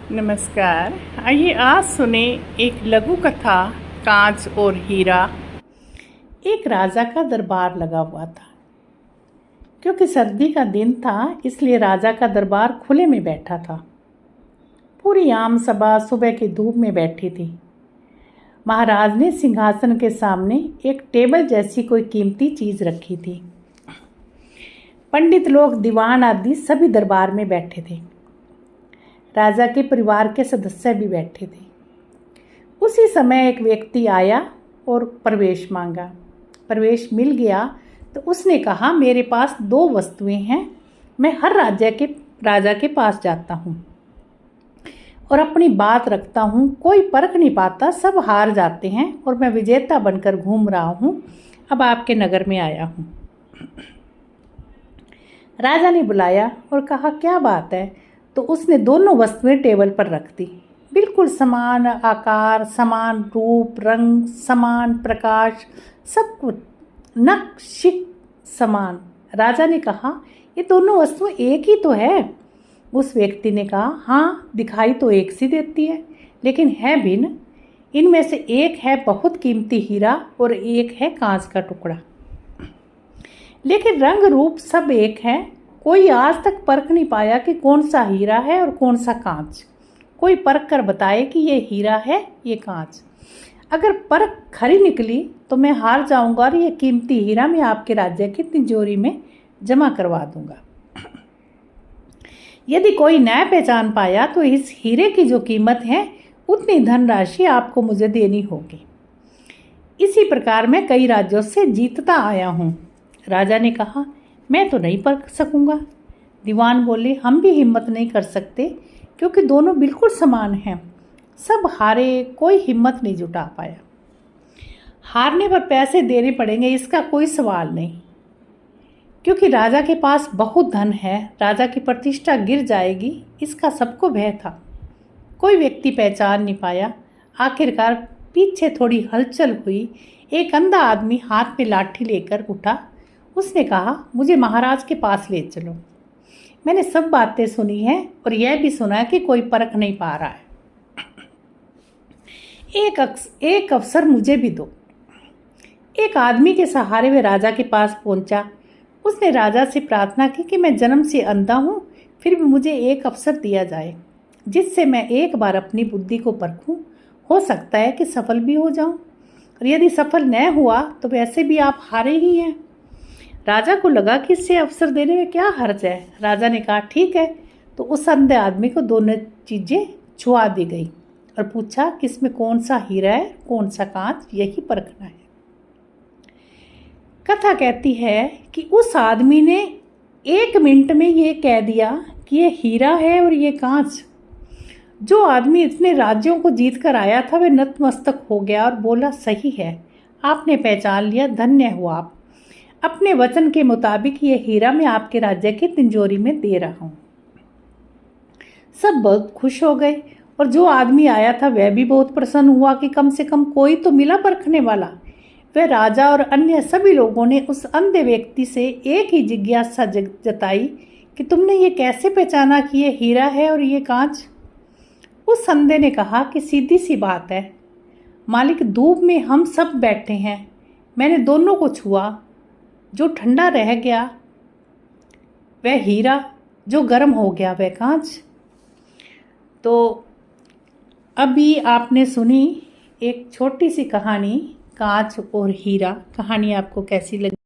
नमस्कार। आइए आज सुने एक लघु कथा कांच और हीरा। एक राजा का दरबार लगा हुआ था। क्योंकि सर्दी का दिन था इसलिए राजा का दरबार खुले में बैठा था। पूरी आम सभा सुबह की धूप में बैठी थी। महाराज ने सिंहासन के सामने एक टेबल जैसी कोई कीमती चीज रखी थी। पंडित लोग, दीवान आदि सभी दरबार में बैठे थे। राजा के परिवार के सदस्य भी बैठे थे। उसी समय एक व्यक्ति आया और प्रवेश मांगा। प्रवेश मिल गया तो उसने कहा, मेरे पास 2 वस्तुएं हैं। मैं हर राजा के पास जाता हूँ और अपनी बात रखता हूँ। कोई परख नहीं पाता, सब हार जाते हैं और मैं विजेता बनकर घूम रहा हूँ। अब आपके नगर में आया हूँ। राजा ने बुलाया और कहा, क्या बात है? तो उसने दोनों वस्तुएं टेबल पर रख दी। बिल्कुल समान आकार, समान रूप, रंग, समान प्रकाश, सब कुछ नक्शिक समान। राजा ने कहा, ये दोनों वस्तुएं एक ही तो है। उस व्यक्ति ने कहा, हाँ, दिखाई तो एक सी देती है, लेकिन है भिन्न। इनमें से एक है बहुत कीमती हीरा और एक है कांच का टुकड़ा, लेकिन रंग रूप सब एक है। कोई आज तक परख नहीं पाया कि कौन सा हीरा है और कौन सा कांच। कोई परख कर बताए कि ये हीरा है, ये कांच। अगर परख खरी निकली तो मैं हार जाऊंगा और ये कीमती हीरा मैं आपके राज्य की तिजोरी में जमा करवा दूंगा। यदि कोई न पहचान पाया तो इस हीरे की जो कीमत है उतनी धनराशि आपको मुझे देनी होगी। इसी प्रकार मैं कई राज्यों से जीतता आया हूँ। राजा ने कहा, मैं तो नहीं परख सकूंगा। दीवान बोले, हम भी हिम्मत नहीं कर सकते क्योंकि दोनों बिल्कुल समान हैं। सब हारे, कोई हिम्मत नहीं जुटा पाया। हारने पर पैसे देने पड़ेंगे, इसका कोई सवाल नहीं, क्योंकि राजा के पास बहुत धन है। राजा की प्रतिष्ठा गिर जाएगी, इसका सबको भय था। कोई व्यक्ति पहचान नहीं पाया। आखिरकार पीछे थोड़ी हलचल हुई। एक अंधा आदमी हाथ में लाठी लेकर उठा। उसने कहा, मुझे महाराज के पास ले चलो। मैंने सब बातें सुनी हैं और यह भी सुना है कि कोई परख नहीं पा रहा है। एक अवसर मुझे भी दो। एक आदमी के सहारे वे राजा के पास पहुंचा। उसने राजा से प्रार्थना की कि मैं जन्म से अंधा हूं, फिर भी मुझे एक अवसर दिया जाए जिससे मैं एक बार अपनी बुद्धि को परखूं। हो सकता है कि सफल भी हो जाऊं, और यदि सफल न हुआ तो वैसे भी आप हारे ही हैं। राजा को लगा कि इससे अवसर देने में क्या हर्ज है। राजा ने कहा, ठीक है। तो उस अंधे आदमी को दोनों चीजें छुआ दी गई और पूछा कि इसमें कौन सा हीरा है, कौन सा कांच, यही परखना है। कथा कहती है कि उस आदमी ने 1 मिनट में ये कह दिया कि ये हीरा है और ये कांच। जो आदमी इतने राज्यों को जीत कर आया था वह नतमस्तक हो गया और बोला, सही है, आपने पहचान लिया, धन्य हुआ आप। अपने वचन के मुताबिक ये हीरा मैं आपके राज्य की तिजोरी में दे रहा हूं। सब बहुत खुश हो गए और जो आदमी आया था वह भी बहुत प्रसन्न हुआ कि कम से कम कोई तो मिला परखने वाला। वह राजा और अन्य सभी लोगों ने उस अंधे व्यक्ति से एक ही जिज्ञासा जताई कि तुमने ये कैसे पहचाना कि ये हीरा है और ये कांच? उस अंधे ने कहा कि सीधी सी बात है मालिक, धूप में हम सब बैठे हैं, मैंने दोनों को छुआ। जो ठंडा रह गया वह हीरा, जो गर्म हो गया वह कांच। तो अभी आपने सुनी एक छोटी सी कहानी, कांच और हीरा। कहानी आपको कैसी लगी?